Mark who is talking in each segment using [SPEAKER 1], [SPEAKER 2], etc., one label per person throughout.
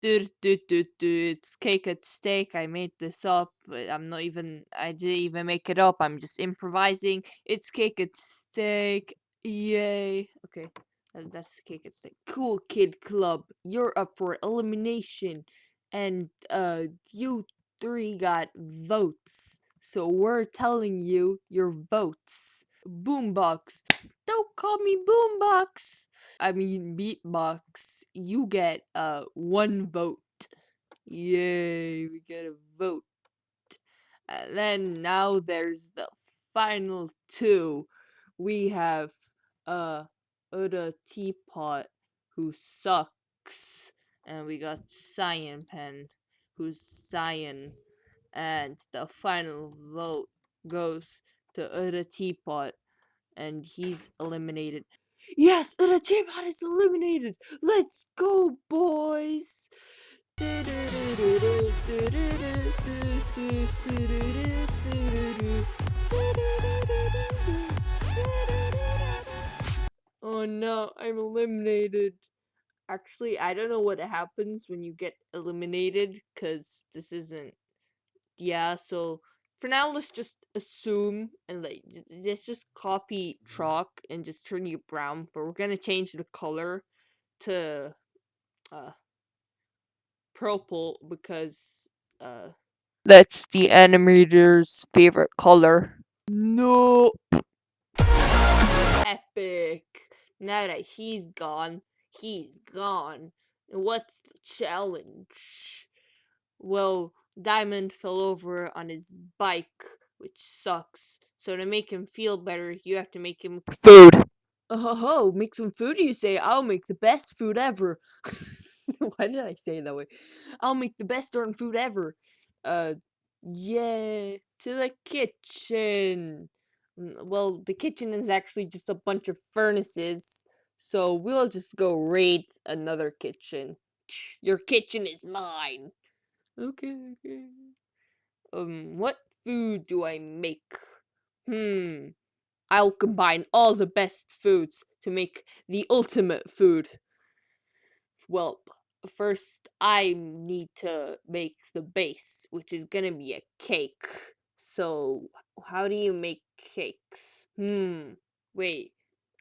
[SPEAKER 1] It's cake at stake. I made this up. I didn't even make it up. I'm just improvising. It's cake at stake. Yay. Okay. That's cake at stake. Cool Kid Club. You're up for elimination. And, you three got votes. So we're telling you your votes. Boombox. Don't call me Boombox. I mean Beatbox. You get one vote. Yay, we get a vote. And then now there's the final two. We have Uda Teapot, who sucks. And we got Cyan Pen, who's Cyan. And the final vote goes to Uda Teapot, and he's eliminated. Yes, Uda Teapot is eliminated! Let's go, boys! Oh no, I'm eliminated. Actually, I don't know what happens when you get eliminated, because this isn't. Yeah, so for now, let's just assume and let's just copy chalk and just turn you brown, but we're gonna change the color to uh purple because uh that's the animator's favorite color. No. Epic. Now that he's gone. And what's the challenge? Well, Diamond fell over on his bike, which sucks. So to make him feel better, you have to make him food. Oh ho, make some food, you say? I'll make the best food ever. Why did I say it that way? I'll make the best darn food ever. Uh, yeah, to the kitchen. Well, the kitchen is actually just a bunch of furnaces, so we'll just go raid another kitchen. Your kitchen is mine. Okay, okay. What food do I make? Hmm. I'll combine all the best foods to make the ultimate food. Well, first I need to make the base, which is gonna be a cake. So, how do you make cakes? Wait.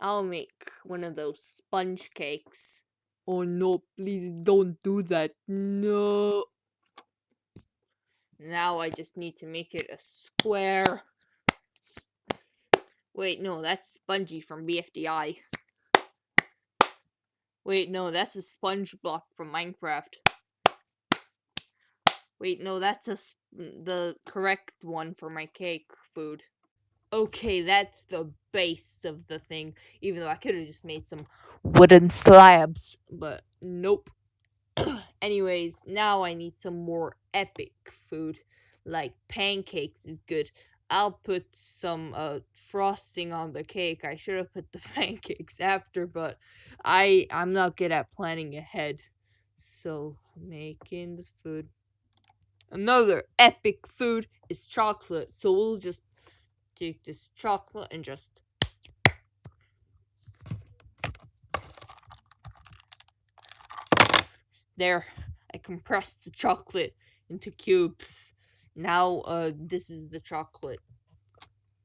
[SPEAKER 1] I'll make one of those sponge cakes. Oh no, please don't do that. No. Now I just need to make it a square. Wait, no, that's Spongy from BFDI. Wait, no, that's a sponge block from Minecraft. Wait, no, that's the correct one for my cake food. Okay, that's the base of the thing. Even though I could have just made some wooden slabs, but nope. Anyways, now I need some more epic food. Like pancakes is good. I'll put some frosting on the cake. I should have put the pancakes after, but I'm not good at planning ahead. So making this food. Another epic food is chocolate. So we'll just take this chocolate and just there. I compressed the chocolate into cubes. Now this is the chocolate.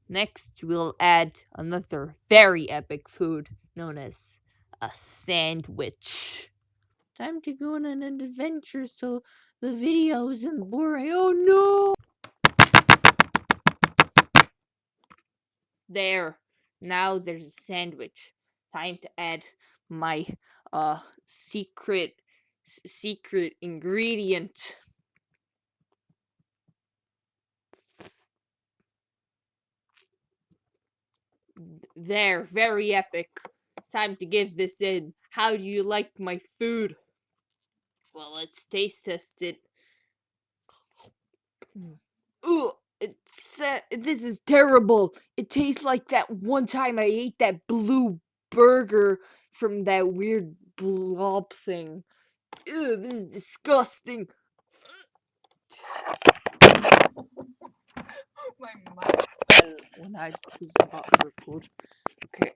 [SPEAKER 1] Next we'll add another very epic food known as a sandwich. Time to go on an adventure so the video isn't boring. Oh no! There. Now there's a sandwich. Time to add my secret ingredient. There, very epic. Time to give this in. How do you like my food? Well, let's taste test it. Ooh, this is terrible. It tastes like that one time I ate that blue burger from that weird blob thing. Ew, this is disgusting. My mouth fell when I was about to record. Okay.